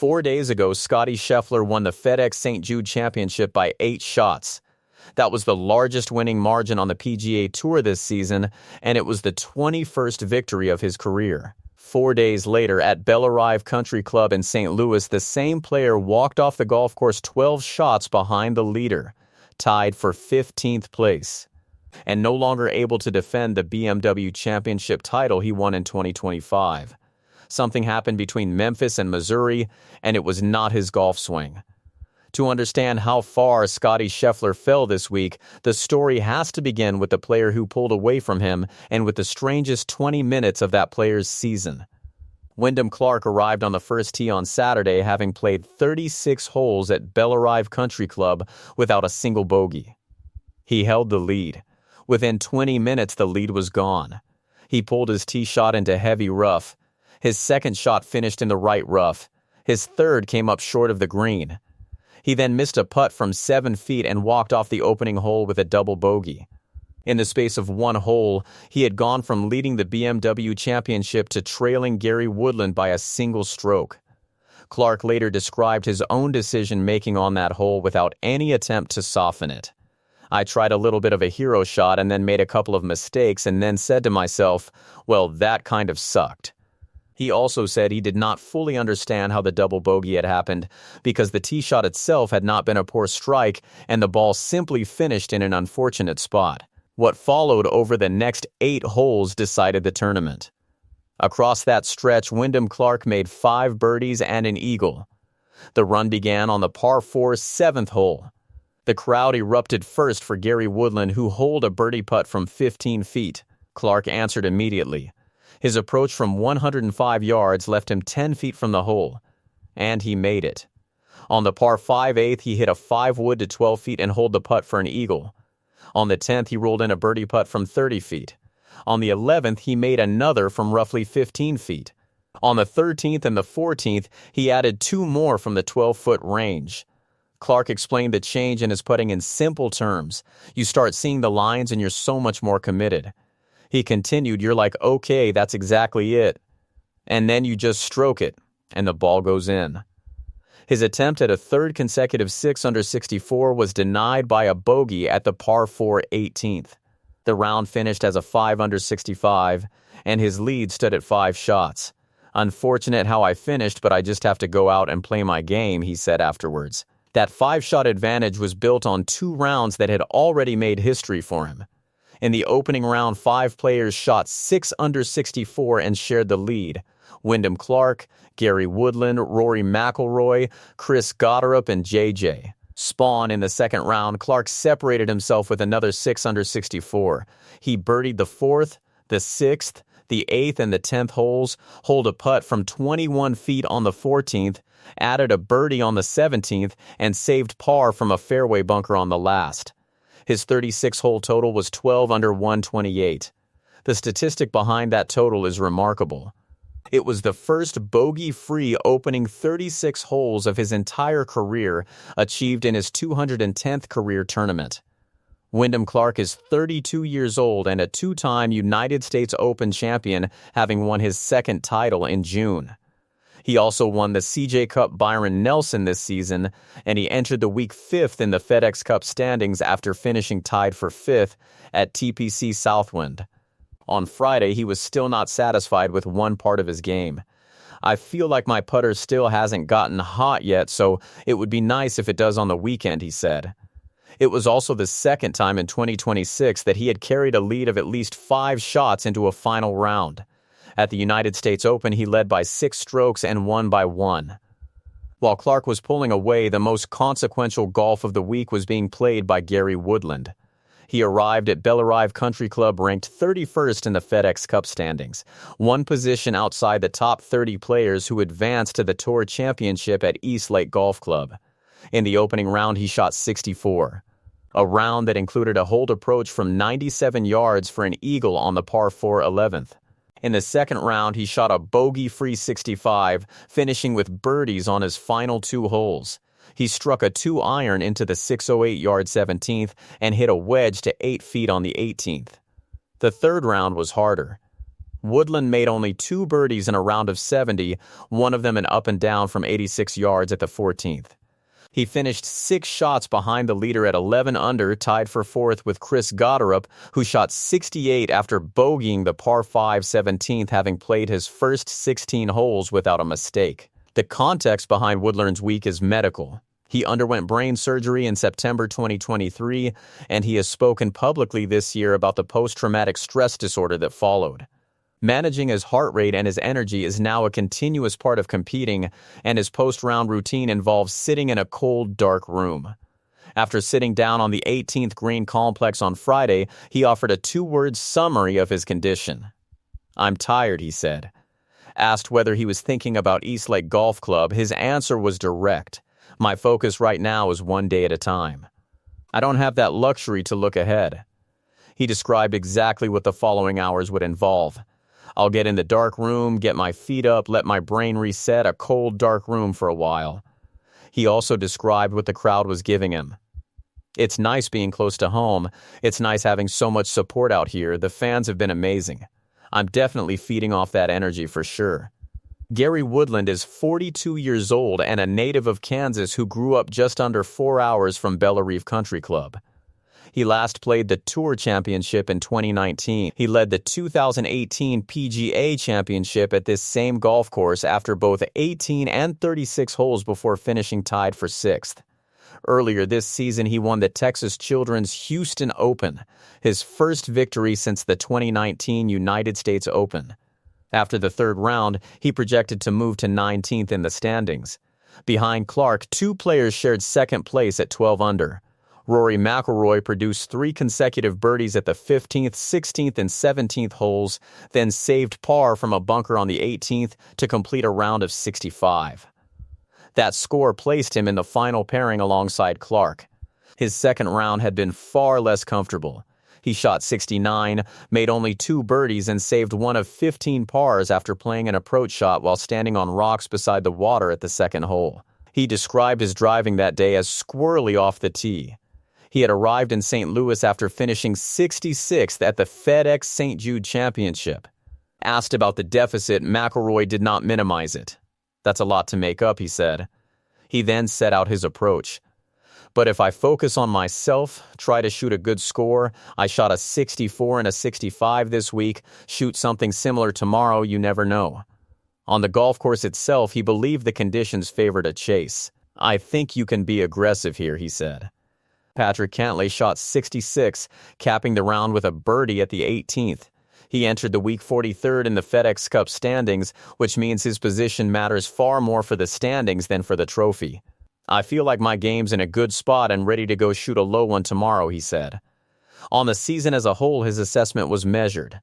4 days ago, Scottie Scheffler won the FedEx St. Jude Championship by 8 shots. That was the largest winning margin on the PGA Tour this season, and it was the 21st victory of his career. 4 days later, at Bellerive Country Club in St. Louis, the same player walked off the golf course 12 shots behind the leader, tied for 15th place, and no longer able to defend the BMW Championship title he won in 2025. Something happened between Memphis and Missouri, and it was not his golf swing. To understand how far Scottie Scheffler fell this week, the story has to begin with the player who pulled away from him and with the strangest 20 minutes of that player's season. Wyndham Clark arrived on the first tee on Saturday, having played 36 holes at Bellerive Country Club without a single bogey. He held the lead. Within 20 minutes, the lead was gone. He pulled his tee shot into heavy rough. His second shot finished in the right rough. His third came up short of the green. He then missed a putt from 7 feet and walked off the opening hole with a double bogey. In the space of one hole, he had gone from leading the BMW Championship to trailing Gary Woodland by a single stroke. Clark later described his own decision-making on that hole without any attempt to soften it. I tried a little bit of a hero shot and then made a couple of mistakes and then said to myself, well, that kind of sucked. He also said he did not fully understand how the double bogey had happened because the tee shot itself had not been a poor strike and the ball simply finished in an unfortunate spot. What followed over the next 8 holes decided the tournament. Across that stretch, Wyndham Clark made 5 birdies and an eagle. The run began on the par 4 7th hole. The crowd erupted first for Gary Woodland, who holed a birdie putt from 15 feet. Clark answered immediately. His approach from 105 yards left him 10 feet from the hole, and he made it. On the par 5/8, he hit a 5-wood to 12 feet and holed the putt for an eagle. On the 10th, he rolled in a birdie putt from 30 feet. On the 11th, he made another from roughly 15 feet. On the 13th and the 14th, he added 2 more from the 12-foot range. Clark explained the change in his putting in simple terms. You start seeing the lines and you're so much more committed. He continued, you're like, okay, that's exactly it. And then you just stroke it, and the ball goes in. His attempt at a third consecutive 6 under 64 was denied by a bogey at the par 4 18th. The round finished as a 5 under 65, and his lead stood at 5 shots. Unfortunate how I finished, but I just have to go out and play my game, he said afterwards. That 5-shot advantage was built on 2 rounds that had already made history for him. In the opening round, 5 players shot 6 under 64 and shared the lead. Wyndham Clark, Gary Woodland, Rory McIlroy, Chris Gotterup, and JJ. Spawn in the second round, Clark separated himself with another 6 under 64. He birdied the 4th, the 6th, the 8th, and the 10th holes, holed a putt from 21 feet on the 14th, added a birdie on the 17th, and saved par from a fairway bunker on the last. His 36-hole total was 12 under 128. The statistic behind that total is remarkable. It was the first bogey-free opening 36 holes of his entire career, achieved in his 210th career tournament. Wyndham Clark is 32 years old and a 2-time United States Open champion, having won his 2nd title in June. He also won the CJ Cup Byron Nelson this season, and he entered the week 5th in the FedEx Cup standings after finishing tied for 5th at TPC Southwind. On Friday, he was still not satisfied with one part of his game. I feel like my putter still hasn't gotten hot yet, so it would be nice if it does on the weekend, he said. It was also the 2nd time in 2026 that he had carried a lead of at least 5 shots into a final round. At the United States Open, he led by 6 strokes and won by 1. While Clark was pulling away, the most consequential golf of the week was being played by Gary Woodland. He arrived at Bellerive Country Club ranked 31st in the FedEx Cup standings, 1 position outside the top 30 players who advanced to the Tour Championship at East Lake Golf Club. In the opening round, he shot 64, a round that included a holed approach from 97 yards for an eagle on the par 4 11th. In the second round, he shot a bogey-free 65, finishing with birdies on his final 2 holes. He struck a 2-iron into the 608-yard 17th and hit a wedge to 8 feet on the 18th. The third round was harder. Woodland made only 2 birdies in a round of 70, one of them an up and down from 86 yards at the 14th. He finished 6 shots behind the leader at 11 under, tied for 4th with Chris Gotterup, who shot 68 after bogeying the par 5 17th, having played his first 16 holes without a mistake. The context behind Woodland's week is medical. He underwent brain surgery in September 2023, and he has spoken publicly this year about the post-traumatic stress disorder that followed. Managing his heart rate and his energy is now a continuous part of competing, and his post-round routine involves sitting in a cold, dark room. After sitting down on the 18th green complex on Friday, he offered a 2-word summary of his condition. "I'm tired," he said. Asked whether he was thinking about Eastlake Golf Club, his answer was direct. "My focus right now is one day at a time. I don't have that luxury to look ahead." He described exactly what the following hours would involve. "I'll get in the dark room, get my feet up, let my brain reset, a cold, dark room for a while." He also described what the crowd was giving him. "It's nice being close to home. It's nice having so much support out here. The fans have been amazing. I'm definitely feeding off that energy for sure." Gary Woodland is 42 years old and a native of Kansas who grew up just under 4 hours from Bellerive Country Club. He last played the Tour Championship in 2019. He led the 2018 PGA Championship at this same golf course after both 18 and 36 holes before finishing tied for 6th. Earlier this season, he won the Texas Children's Houston Open, his first victory since the 2019 United States Open. After the 3rd round, he projected to move to 19th in the standings. Behind Clark, 2 players shared 2nd place at 12 under. Rory McIlroy produced 3 consecutive birdies at the 15th, 16th, and 17th holes, then saved par from a bunker on the 18th to complete a round of 65. That score placed him in the final pairing alongside Clark. His 2nd round had been far less comfortable. He shot 69, made only 2 birdies, and saved one of 15 pars after playing an approach shot while standing on rocks beside the water at the 2nd hole. He described his driving that day as squirrely off the tee. He had arrived in St. Louis after finishing 66th at the FedEx St. Jude Championship. Asked about the deficit, McIlroy did not minimize it. "That's a lot to make up," he said. He then set out his approach. "But if I focus on myself, try to shoot a good score, I shot a 64 and a 65 this week, shoot something similar tomorrow, you never know." On the golf course itself, he believed the conditions favored a chase. "I think you can be aggressive here," he said. Patrick Cantlay shot 66, capping the round with a birdie at the 18th. He entered the week 43rd in the FedEx Cup standings, which means his position matters far more for the standings than for the trophy. "I feel like my game's in a good spot and ready to go shoot a low one tomorrow," he said. On the season as a whole, his assessment was measured.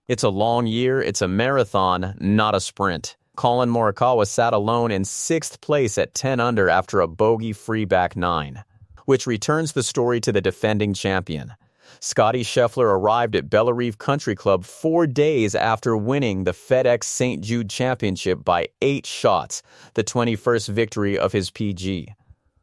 "It's a long year, it's a marathon, not a sprint." Colin Morikawa sat alone in 6th place at 10 under after a bogey-free back 9. Which returns the story to the defending champion. Scottie Scheffler arrived at Bellerive Country Club 4 days after winning the FedEx St. Jude Championship by 8 shots, the 21st victory of his PG.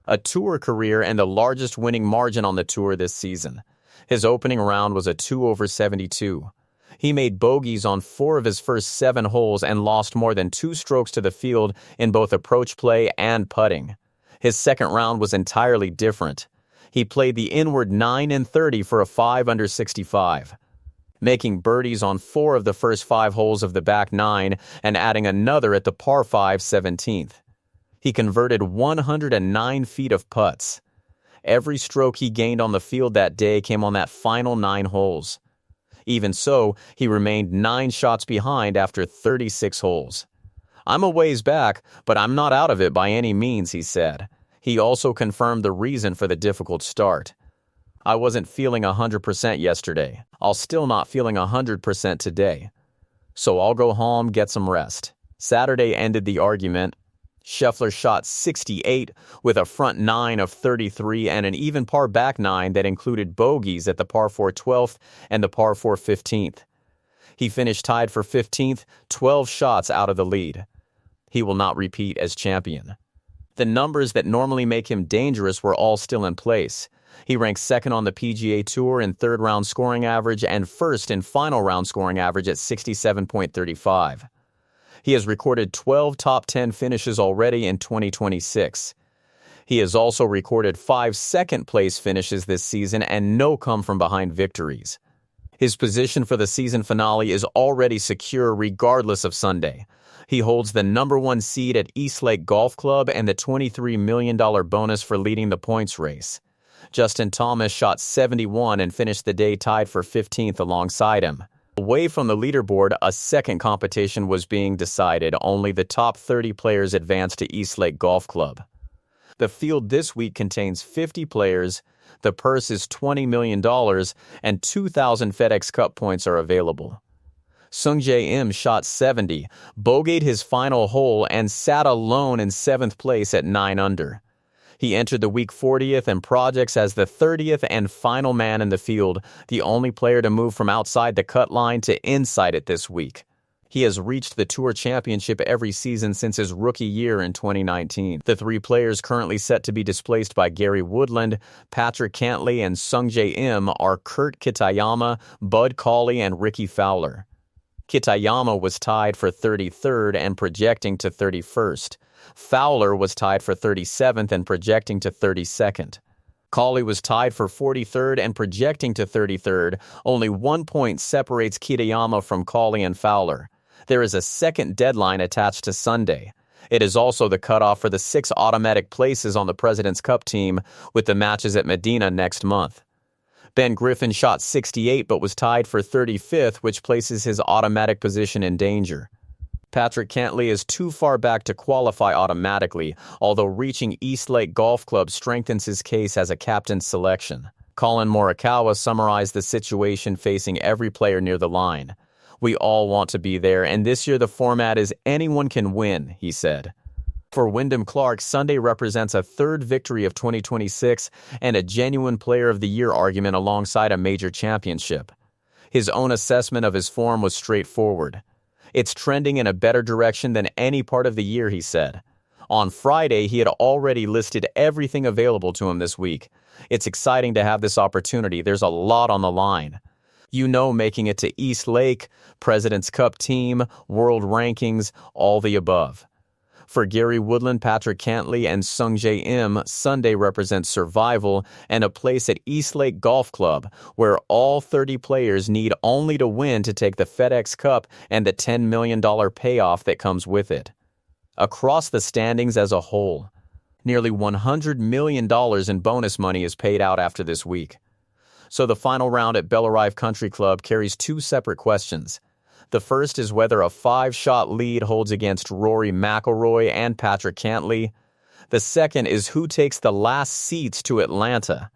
A tour career and the largest winning margin on the tour this season. His opening round was a 2 over 72. He made bogeys on 4 of his first 7 holes and lost more than 2 strokes to the field in both approach play and putting. His 2nd round was entirely different. He played the inward 9 and 30 for a 5 under 65, making birdies on 4 of the first 5 holes of the back 9 and adding another at the par 5 17th. He converted 109 feet of putts. Every stroke he gained on the field that day came on that final 9 holes. Even so, he remained 9 shots behind after 36 holes. "I'm a ways back, but I'm not out of it by any means," he said. He also confirmed the reason for the difficult start. "I wasn't feeling 100% yesterday. I'll still not feeling 100% today. So I'll go home, get some rest." Saturday ended the argument. Scheffler shot 68 with a front 9 of 33 and an even par back 9 that included bogeys at the par 4 12th and the par 4 15th. He finished tied for 15th, 12 shots out of the lead. He will not repeat as champion. The numbers that normally make him dangerous were all still in place. He ranks second on the PGA Tour in third-round scoring average and first in final round scoring average at 67.35. He has recorded 12 top 10 finishes already in 2026. He has also recorded 5 second-place finishes this season and no come-from-behind victories. His position for the season finale is already secure regardless of Sunday. He holds the number 1 seed at Eastlake Golf Club and the $23 million bonus for leading the points race. Justin Thomas shot 71 and finished the day tied for 15th alongside him. Away from the leaderboard, a second competition was being decided. Only the top 30 players advanced to Eastlake Golf Club. The field this week contains 50 players, the purse is $20 million, and 2,000 FedEx Cup points are available. Sungjae shot 70, bogeyed his final hole, and sat alone in 7th place at 9 under. He entered the week 40th and projects as the 30th and final man in the field, the only player to move from outside the cut line to inside it this week. He has reached the Tour Championship every season since his rookie year in 2019. The 3 players currently set to be displaced by Gary Woodland, Patrick Cantlay, and Sungjae are Kurt Kitayama, Bud Cauley, and Ricky Fowler. Kitayama was tied for 33rd and projecting to 31st. Fowler was tied for 37th and projecting to 32nd. Cauley was tied for 43rd and projecting to 33rd. Only 1 point separates Kitayama from Cauley and Fowler. There is a second deadline attached to Sunday. It is also the cutoff for the 6 automatic places on the President's Cup team, with the matches at Medina next month. Ben Griffin shot 68 but was tied for 35th, which places his automatic position in danger. Patrick Cantlay is too far back to qualify automatically, although reaching Eastlake Golf Club strengthens his case as a captain's selection. Colin Morikawa summarized the situation facing every player near the line. "We all want to be there, and this year the format is anyone can win," he said. For Wyndham Clark, Sunday represents a 3rd victory of 2026 and a genuine Player of the Year argument alongside a major championship. His own assessment of his form was straightforward. "It's trending in a better direction than any part of the year," he said. On Friday, he had already listed everything available to him this week. "It's exciting to have this opportunity. There's a lot on the line. Making it to East Lake, President's Cup team, world rankings, all the above." For Gary Woodland, Patrick Cantlay, and Sungjae Sunday represents survival and a place at Eastlake Golf Club, where all 30 players need only to win to take the FedEx Cup and the $10 million payoff that comes with it. Across the standings as a whole, nearly $100 million in bonus money is paid out after this week. So the final round at Bellerive Country Club carries 2 separate questions. The first is whether a 5-shot lead holds against Rory, McIlroy, and Patrick Cantlay. The second is who takes the last seats to Atlanta.